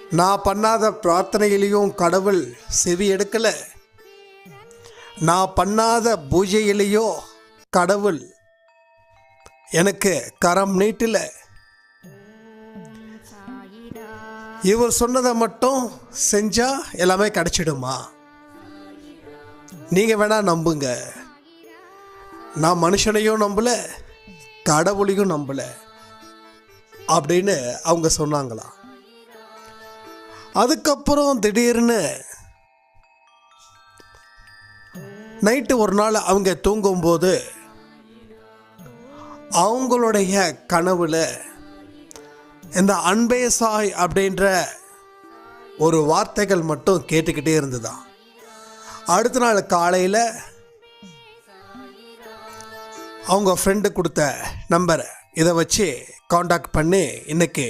நான் பண்ணாத பிரார்த்தனையிலையும் கடவுள் செவி எடுக்கலை. நான் பண்ணாத பூஜையிலேயோ கடவுள் எனக்கு கரம் நீட்டல. இவர் சொன்னதை மட்டும் செஞ்சா எல்லாமே கிடைச்சிடுமா? நீங்கள் வேணா நம்புங்க. நான் மனுஷனையும் நம்பல, கடவுளையும் நம்பல அப்படின்னு அவங்க சொன்னாங்களாம். அதுக்கப்புறம் திடீர்னு நைட்டு ஒரு நாள் அவங்க தூங்கும்போது அவங்களுடைய கனவுல இந்த அன்பே சாய் அப்படின்ற ஒரு வார்த்தைகள் மட்டும் கேட்டுக்கிட்டே இருந்ததாம். அடுத்த நாள் காலையில் அவங்க ஃப்ரெண்டு கொடுத்த நம்பரை இதை வச்சு காண்டாக்ட் பண்ணி இன்னைக்கு